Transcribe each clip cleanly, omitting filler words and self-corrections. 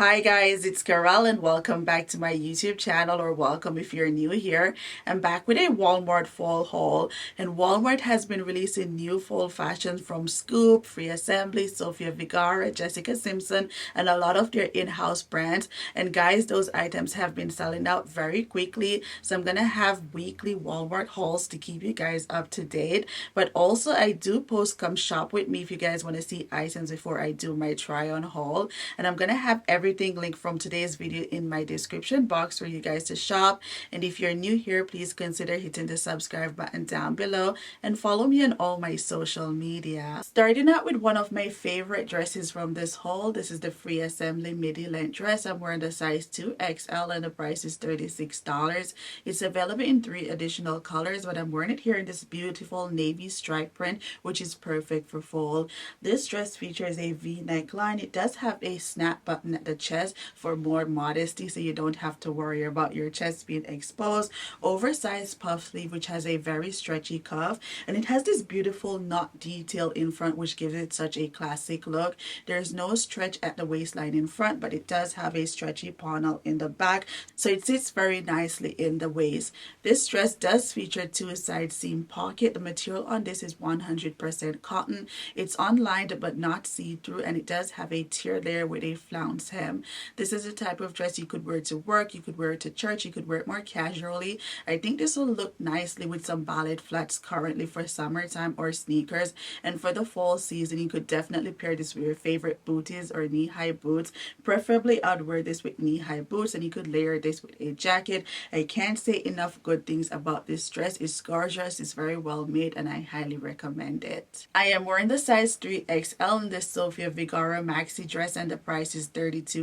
Hi guys, it's Karelle and welcome back to my YouTube channel, or welcome if you're new here. I'm back with a Walmart fall haul, and Walmart has been releasing new fall fashions from Scoop, Free Assembly, Sofia Vergara, Jessica Simpson, and a lot of their in-house brands. And guys, those items have been selling out very quickly, so I'm gonna have weekly Walmart hauls to keep you guys up to date. But also I do post come shop with me if you guys want to see items before I do my try on haul, and I'm gonna have everything linked from today's video in my description box for you guys to shop. And if you're new here, please consider hitting the subscribe button down below and follow me on all my social media. Starting out with one of my favorite dresses from this haul. This is the Free Assembly midi length dress. I'm wearing the size 2XL and the price is $36. It's available in 3 additional colors, but I'm wearing it here in this beautiful navy stripe print, which is perfect for fall. This dress features a V neckline. It does have a snap button at the chest for more modesty, so you don't have to worry about your chest being exposed. Oversized puff sleeve, which has a very stretchy cuff, and it has this beautiful knot detail in front, which gives it such a classic look. There's no stretch at the waistline in front, but it does have a stretchy panel in the back, so it sits very nicely in the waist. This dress does feature 2 side seam pocket. The material on this is 100% cotton. It's unlined but not see-through, and it does have a tier layer with a flounce hem. This is the type of dress you could wear to work, you could wear it to church, you could wear it more casually. I think this will look nicely with some ballet flats currently for summertime, or sneakers. And for the fall season, you could definitely pair this with your favorite booties or knee-high boots. Preferably I'd wear this with knee-high boots, and you could layer this with a jacket. I can't say enough good things about this dress. It's gorgeous, it's very well made, and I highly recommend it. I am wearing the size 3XL in this Sofia Vergara maxi dress, and the price is $32.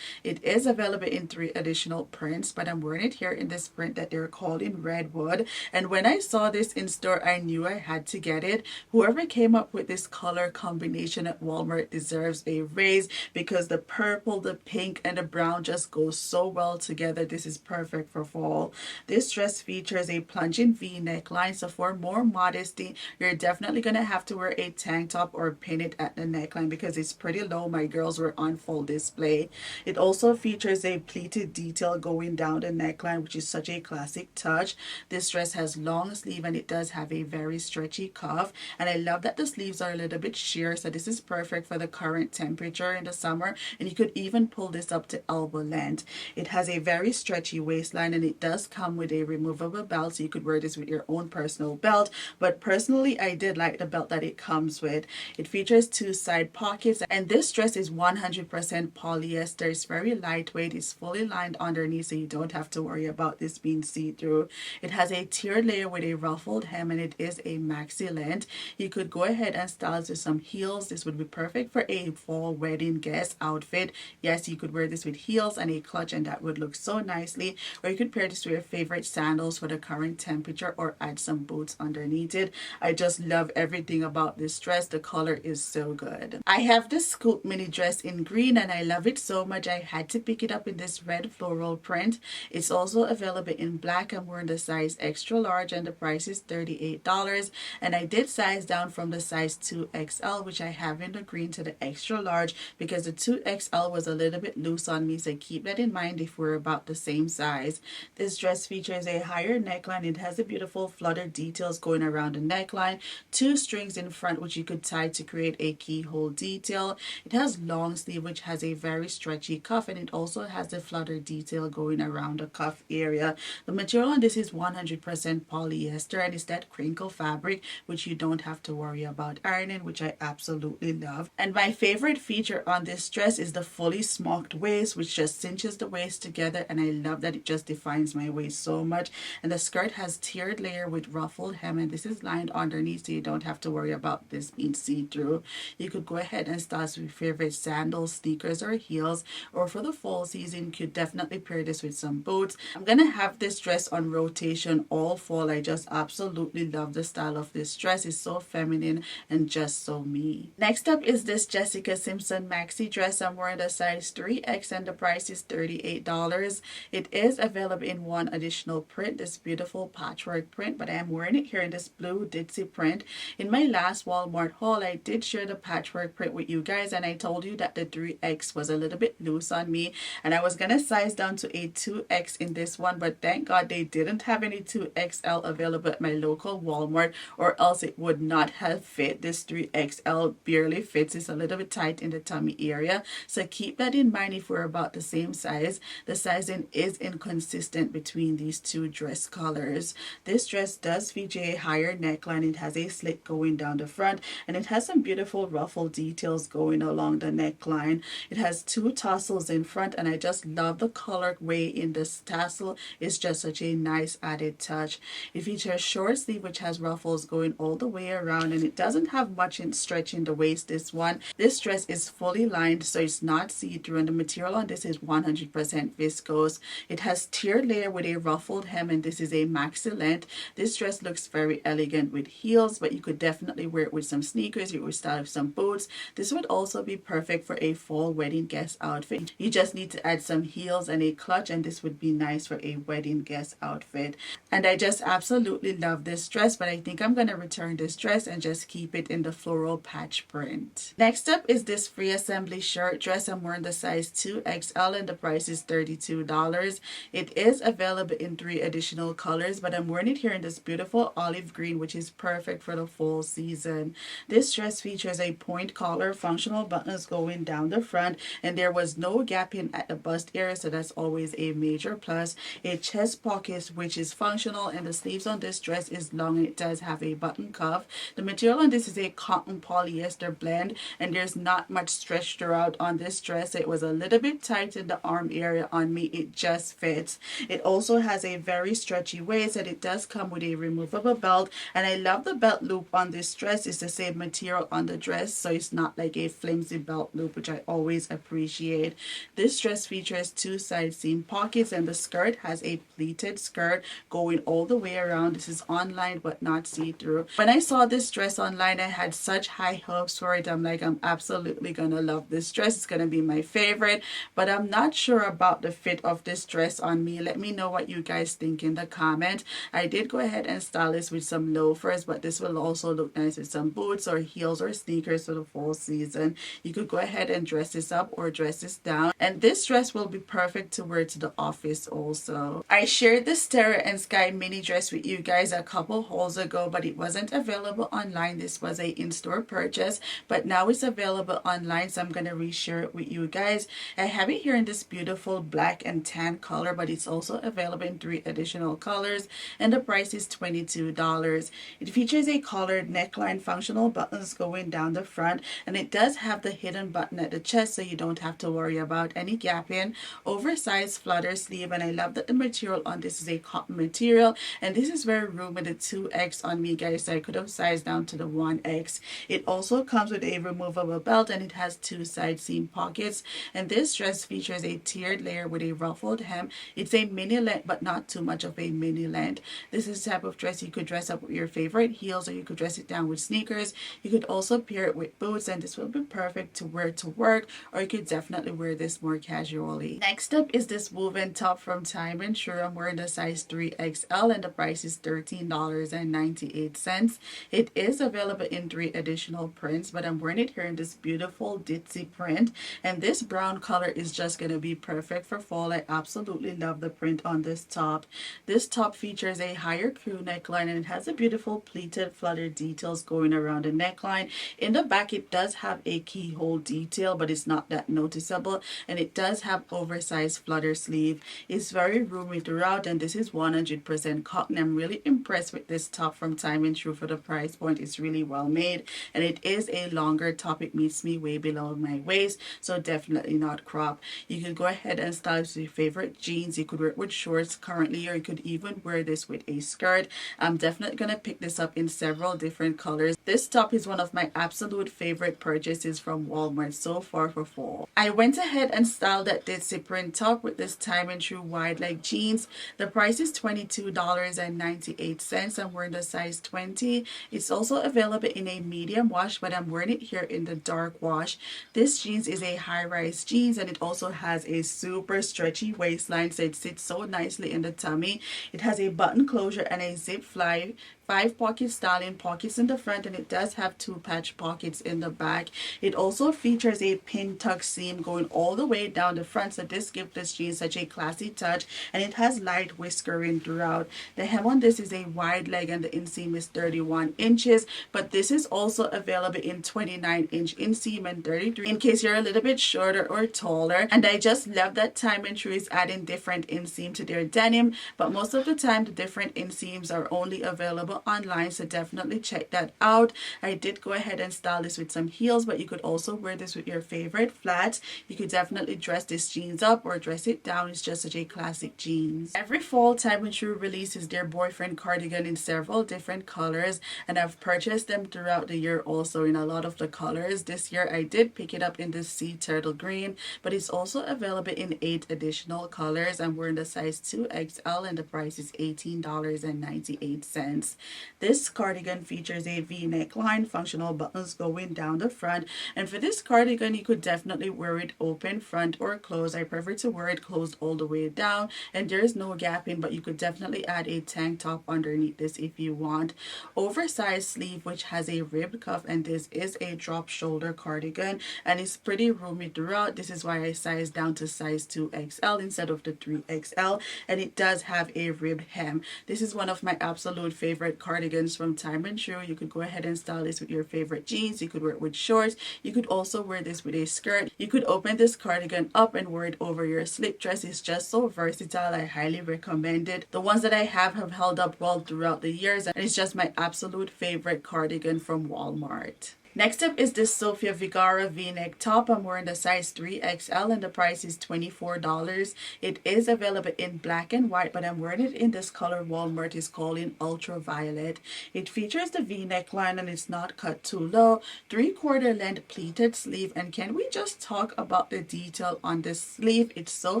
It is available in 3 additional prints, but I'm wearing it here in this print that they're called in Redwood. And when I saw this in store, I knew I had to get it. Whoever came up with this color combination at Walmart deserves a raise, because the purple, the pink, and the brown just go so well together. This is perfect for fall. This dress features a plunging V neckline, so for more modesty, you're definitely gonna have to wear a tank top or pin it at the neckline because it's pretty low. My girls were on full display. It also features a pleated detail going down the neckline, which is such a classic touch. This dress has long sleeve, and it does have a very stretchy cuff, and I love that the sleeves are a little bit sheer, so this is perfect for the current temperature in the summer, and you could even pull this up to elbow length. It has a very stretchy waistline, and it does come with a removable belt, so you could wear this with your own personal belt. But personally, I did like the belt that it comes with. It features 2 side pockets, and this dress is 100% polyester. It's very lightweight. It's fully lined underneath, so you don't have to worry about this being see-through. It has a tiered layer with a ruffled hem, and it is a maxi length. You could go ahead and style it with some heels. This would be perfect for a fall wedding guest outfit. Yes, you could wear this with heels and a clutch, and that would look so nicely. Or you could pair this with your favorite sandals for the current temperature, or add some boots underneath it. I just love everything about this dress. The color is so good. I have this Scoop mini dress in green, and I love it so much I had to pick it up in this red floral print. It's also available in black. I'm wearing the size extra large, and the price is $38. And I did size down from the size 2XL, which I have in the green, to the extra large because the 2XL was a little bit loose on me, so keep that in mind if we're about the same size. This dress features a higher neckline. It has a beautiful flutter details going around the neckline, 2 strings in front which you could tie to create a keyhole detail. It has long sleeve which has a very stretchy cuff, and it also has a flutter detail going around the cuff area. The material on this is 100% polyester, and it's that crinkle fabric which you don't have to worry about ironing, which I absolutely love. And my favorite feature on this dress is the fully smocked waist, which just cinches the waist together, and I love that it just defines my waist so much. And the skirt has tiered layer with ruffled hem, and this is lined underneath, so you don't have to worry about this being see-through. You could go ahead and style with your favorite sandals, sneakers, or heels. Or for the fall season, you could definitely pair this with some boots. I'm gonna have this dress on rotation all fall. I just absolutely love the style of this dress. It's so feminine and just so me. Next up is this Jessica Simpson maxi dress. I'm wearing a size 3X, and the price is $38. It is available in 1 additional print, this beautiful patchwork print, but I am wearing it here in this blue ditzy print. In my last Walmart haul, I did share the patchwork print with you guys, and I told you that the 3X was a little bit loose on me, and I was gonna size down to a 2X in this one, but thank God they didn't have any 2XL available at my local Walmart, or else it would not have fit. This 3XL barely fits. It's a little bit tight in the tummy area, so keep that in mind if we're about the same size. The sizing is inconsistent between these two dress colors. This dress does feature a higher neckline. It has a slit going down the front, and it has some beautiful ruffle details going along the neckline. It has two tassels in front, and I just love the colorway in this tassel. It's just such a nice added touch. It features short sleeve which has ruffles going all the way around, and it doesn't have much in stretch in the waist. This dress is fully lined, so it's not see-through, and the material on this is 100% viscose. It has tiered layer with a ruffled hem, and this is a maxi length. This dress looks very elegant with heels, but you could definitely wear it with some sneakers. You would style with some boots. This would also be perfect for a fall wedding guest outfit. You just need to add some heels and a clutch, and this would be nice for a wedding guest outfit. And I just absolutely love this dress, but I think I'm going to return this dress and just keep it in the floral patch print. Next up is this free assembly shirt dress. I'm wearing the size 2XL, and the price is $32. It is available in 3 additional colors, but I'm wearing it here in this beautiful olive green, which is perfect for the fall season. This dress features a point collar, functional buttons going down the front, and there was no gapping at the bust area, so that's always a major plus. A chest pocket which is functional, and the sleeves on this dress is long, and it does have a button cuff. The material on this is a cotton polyester blend, and there's not much stretch throughout on this dress. It was a little bit tight in the arm area on me. It just fits. It also has a very stretchy waist, and it does come with a removable belt, and I love the belt loop on this dress. It's the same material on the dress, so it's not like a flimsy belt loop, which I always appreciate. This dress features 2 side seam pockets, and the skirt has a pleated skirt going all the way around. This is online but not see-through. When I saw this dress online, I had such high hopes for it. I'm like, I'm absolutely gonna love this dress. It's gonna be my favorite, but I'm not sure about the fit of this dress on me. Let me know what you guys think in the comment. I did go ahead and style this with some loafers, but this will also look nice with some boots or heels or sneakers for the fall season. You could go ahead and dress this up or dress this down, and this dress will be perfect to wear to the office also. I shared this Terra and Sky mini dress with you guys a couple hauls ago, but it wasn't available online. This was a in-store purchase, but now it's available online, so I'm gonna reshare it with you guys. I have it here in this beautiful black and tan color, but it's also available in 3 additional colors, and the price is $22. It features a collared neckline, functional buttons going down the front, and it does have the hidden button at the chest, so you don't have to worry about any gapping. Oversized flutter sleeve, and I love that the material on this is a cotton material, and this is very roomy with a 2X on me, guys, so I could have sized down to the 1X. It also comes with a removable belt, and it has 2 side seam pockets, and this dress features a tiered layer with a ruffled hem. It's a mini length, but not too much of a mini length. This is the type of dress you could dress up with your favorite heels, or you could dress it down with sneakers. You could also pair it with boots, and this will be perfect to wear to work, or you could definitely wear this more casually. Next up is this woven top from Time and True. I'm wearing the size 3XL, and the price is $13.98. It is available in 3 additional prints, but I'm wearing it here in this beautiful ditzy print, and this brown color is just going to be perfect for fall. I absolutely love the print on this top. This top features a higher crew neckline, and it has a beautiful pleated flutter details going around the neckline. In the back, it does have a keyhole detail, but it's not that noticeable, and it does have oversized flutter sleeve. It's very roomy throughout, and this is 100% cotton. I'm really impressed with this top from Time and True for the price point. It's really well made, and it is a longer top. It meets me way below my waist, so definitely not crop. You can go ahead and style with your favorite jeans. You could wear it with shorts currently, or you could even wear this with a skirt. I'm definitely going to pick this up in several different colors. This top is one of my absolute favorite purchases from Walmart so far for fall. I went ahead and styled that ditzy print top with this Time and True wide leg jeans. The price is $22.98. I'm wearing the size 20. It's also available in a medium wash, but I'm wearing it here in the dark wash. This jeans is a high-rise jeans, and it also has a super stretchy waistline, so it sits so nicely in the tummy. It has a button closure and a zip fly 5-pocket styling, pockets in the front, and it does have 2 patch pockets in the back. It also features a pin tuck seam going all the way down the front, so this gives this jeans such a classy touch, and it has light whiskering throughout. The hem on this is a wide leg and the inseam is 31 inches, but this is also available in 29-inch inseam and 33 in case you're a little bit shorter or taller. And I just love that Time and Tru is adding different inseam to their denim, but most of the time the different inseams are only available online, so definitely check that out. I did go ahead and style this with some heels, but you could also wear this with your favorite flats. You could definitely dress this jeans up or dress it down. It's just such a classic jeans. Every fall, Time and Tru releases their boyfriend cardigan in several different colors, and I've purchased them throughout the year also in a lot of the colors. This year I did pick it up in the sea turtle green, but it's also available in 8 additional colors. I'm wearing the size 2XL and the price is $18.98. This cardigan features a V neckline, functional buttons going down the front, and for this cardigan you could definitely wear it open front or closed. I prefer to wear it closed all the way down, and there is no gapping, but you could definitely add a tank top underneath this if you want. Oversized sleeve which has a ribbed cuff, and this is a drop shoulder cardigan and it's pretty roomy throughout. This is why I sized down to size 2XL instead of the 3XL, and it does have a ribbed hem. This is one of my absolute favorite cardigans from Time and Tru. You could go ahead and style this with your favorite jeans. You could wear it with shorts. You could also wear this with a skirt. You could open this cardigan up and wear it over your slip dress. It's just so versatile. I highly recommend it. The ones that I have held up well throughout the years, and it's just my absolute favorite cardigan from Walmart. Next up is this Sofia Vergara v-neck top. I'm wearing the size 3XL and the price is $24. It is available in black and white, but I'm wearing it in this color Walmart is calling ultraviolet. It features the v-neck line and it's not cut too low, 3/4 length pleated sleeve, and can we just talk about the detail on this sleeve? It's so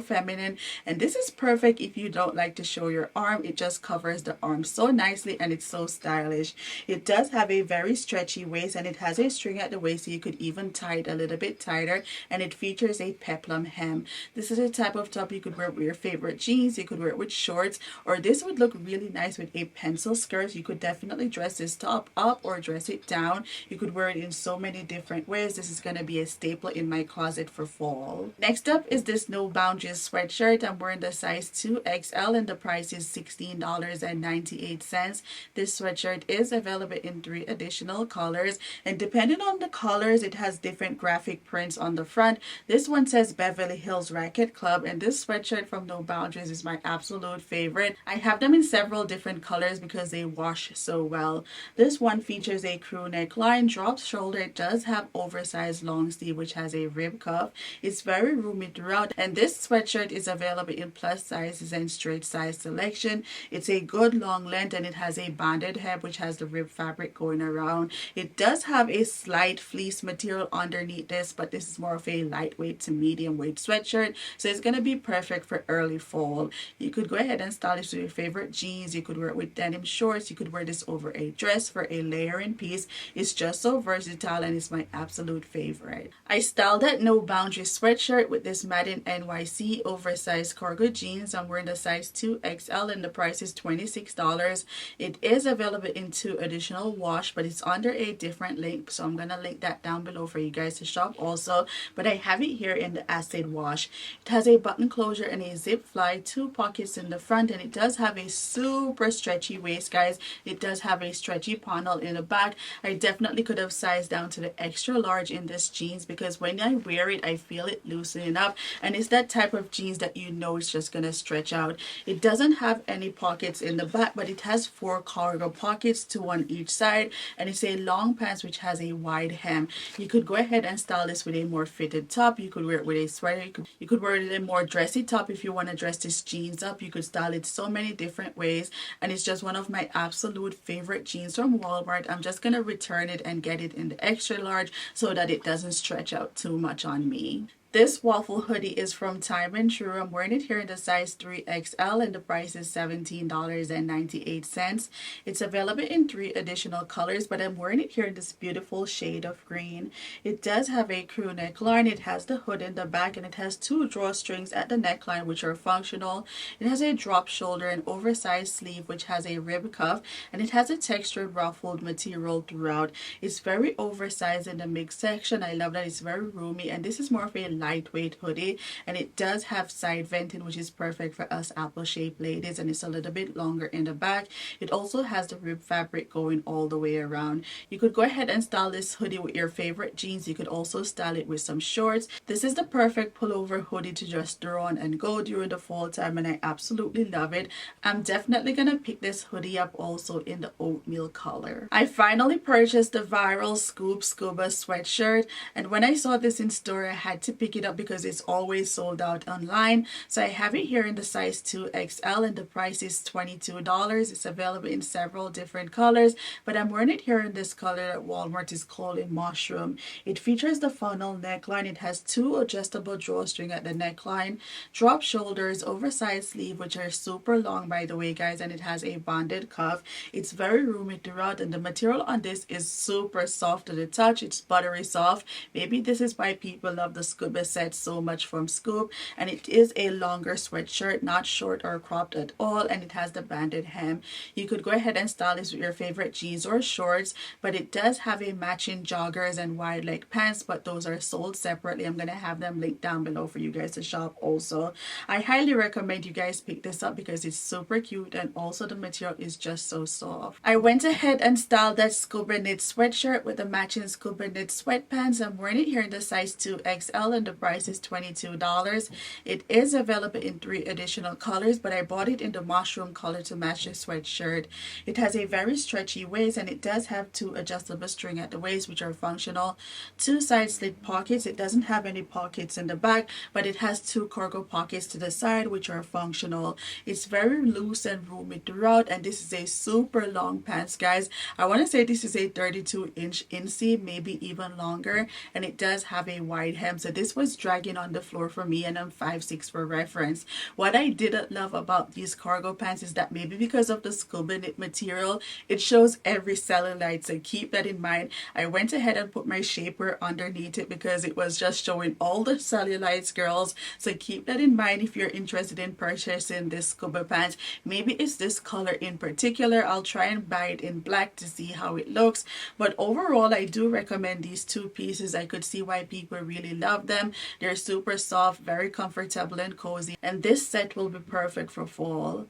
feminine, and this is perfect if you don't like to show your arm. It just covers the arm so nicely and it's so stylish. It does have a very stretchy waist and it has a string at the waist, so you could even tie it a little bit tighter, and it features a peplum hem. This is a type of top you could wear with your favorite jeans. You could wear it with shorts, or this would look really nice with a pencil skirt. You could definitely dress this top up or dress it down. You could wear it in so many different ways. This is going to be a staple in my closet for fall. Next up is this No Boundaries sweatshirt. I'm wearing the size 2XL and the price is $16.98. This sweatshirt is available in 3 additional colors, and depending on the colors, it has different graphic prints on the front. This one says Beverly Hills Racket Club, and this sweatshirt from No Boundaries is my absolute favorite. I have them in several different colors because they wash so well. This one features a crew neckline, drop shoulder. It does have oversized long sleeve which has a rib cuff. It's very roomy throughout, and this sweatshirt is available in plus sizes and straight size selection. It's a good long length and it has a banded hem which has the rib fabric going around. It does have a slight fleece material underneath this, but this is more of a lightweight to medium weight sweatshirt, so it's going to be perfect for early fall. You could go ahead and style this with your favorite jeans. You could wear it with denim shorts. You could wear this over a dress for a layering piece. It's just so versatile and it's my absolute favorite. I styled that No Boundaries sweatshirt with this Made in NYC oversized cargo jeans. I'm wearing the size 2XL and the price is $26. It is available in 2 additional wash, but it's under a different link, so I'm gonna link that down below for you guys to shop also. But I have it here in the acid wash. It has a button closure and a zip fly, 2 pockets in the front, and it does have a super stretchy waist, guys. It does have a stretchy panel in the back. I definitely could have sized down to the extra large in this jeans because when I wear it I feel it loosening up, and it's that type of jeans that you know it's just gonna stretch out. It doesn't have any pockets in the back, but it has 4 cargo pockets, 2 on each side, and it's a long pants which has a wide hem. You could go ahead and style this with a more fitted top. You could wear it with a sweater. You could wear it in a more dressy top if you want to dress this jeans up. You could style it so many different ways, and it's just one of my absolute favorite jeans from Walmart. I'm just gonna return it and get it in the extra large so that it doesn't stretch out too much on me. This waffle hoodie is from Time and True. I'm wearing it here in the size 3XL and the price is $17.98. It's available in 3 additional colors, but I'm wearing it here in this beautiful shade of green. It does have a crew neckline. It has the hood in the back and it has 2 drawstrings at the neckline which are functional. It has a drop shoulder and oversized sleeve which has a rib cuff, and it has a textured ruffled material throughout. It's very oversized in the mix section. I love that it's very roomy, and this is more of a lightweight hoodie, and it does have side venting which is perfect for us apple shaped ladies, and it's a little bit longer in the back. It also has the rib fabric going all the way around. You could go ahead and style this hoodie with your favorite jeans. You could also style it with some shorts. This is the perfect pullover hoodie to just throw on and go during the fall time, and I absolutely love it. I'm definitely gonna pick this hoodie up also in the oatmeal color. I finally purchased the viral Scuba sweatshirt, and when I saw this in store I had to pick it up because it's always sold out online. So I have it here in the size 2XL and the price is $22. It's available in several different colors, but I'm wearing it here in this color that Walmart is called in mushroom. It features the funnel neckline. It has 2 adjustable drawstring at the neckline, drop shoulders, oversized sleeve which are super long by the way guys, and it has a bonded cuff. It's very roomy throughout, and the material on this is super soft to the touch. It's buttery soft. Maybe this is why people love the Scuba set so much from Scoop. And it is a longer sweatshirt, not short or cropped at all, and it has the banded hem. You could go ahead and style this with your favorite jeans or shorts, but it does have a matching joggers and wide leg pants, but those are sold separately. I'm going to have them linked down below for you guys to shop also. I highly recommend you guys pick this up because it's super cute, and also the material is just so soft. I went ahead and styled that Scuba knit sweatshirt with the matching Scuba knit sweatpants. I'm wearing it here in the size 2XL and the price is $22. It is available in 3 additional colors, but I bought it in the mushroom color to match the sweatshirt. It has a very stretchy waist, and it does have 2 adjustable string at the waist which are functional, 2 side slit pockets. It doesn't have any pockets in the back, but it has 2 cargo pockets to the side which are functional. It's very loose and roomy throughout, and this is a super long pants guys. I want to say this is a 32-inch inseam, maybe even longer, and it does have a wide hem, so this was dragging on the floor for me, and I'm 5'6" for reference. What I didn't love about these cargo pants is that maybe because of the Scuba knit material, it shows every cellulite, so keep that in mind. I went ahead and put my shapewear underneath it because it was just showing all the cellulites girls, so keep that in mind if you're interested in purchasing this Scuba pants. Maybe it's this color in particular. I'll try and buy it in black to see how it looks, but overall I do recommend these 2 pieces. I could see why people really love them. They're super soft, very comfortable and cozy, and this set will be perfect for fall.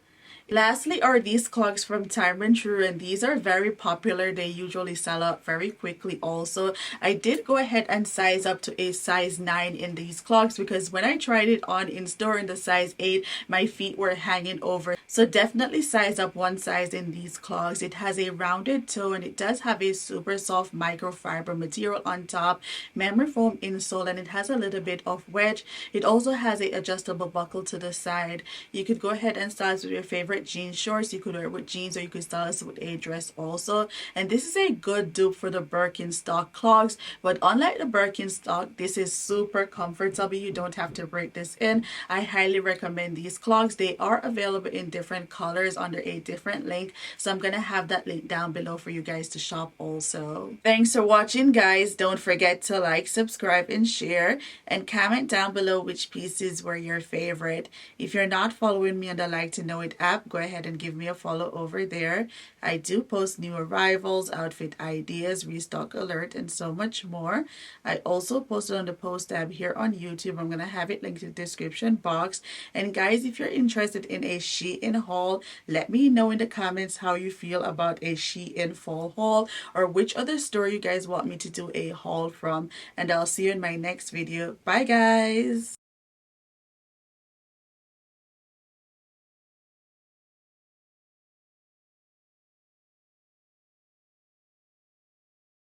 Lastly are these clogs from Time and True, and these are very popular. They usually sell out very quickly also. I did go ahead and size up to a size 9 in these clogs because when I tried it on in store in the size 8, my feet were hanging over. So definitely size up 1 size in these clogs. It has a rounded toe, and it does have a super soft microfiber material on top, memory foam insole, and it has a little bit of wedge. It also has a adjustable buckle to the side. You could go ahead and style this with your favorite jeans shorts. You could wear it with jeans, or you could style this with a dress also. And this is a good dupe for the Birkenstock clogs, but unlike the Birkenstock, this is super comfortable. You don't have to break this in. I highly recommend these clogs. They are available in different colors under a different link, so I'm gonna have that link down below for you guys to shop also. Thanks for watching guys. Don't forget to like, subscribe, and share, and comment down below which pieces were your favorite. If you're not following me on the Like to Know It app, go ahead and give me a follow over there. I do post new arrivals, outfit ideas, restock alert, and so much more. I also posted on the post tab here on YouTube. I'm gonna have it linked in the description box. And guys, if you're interested in a Shein haul, let me know in the comments how you feel about a Shein fall haul, or which other store you guys want me to do a haul from. And I'll see you in my next video. Bye guys.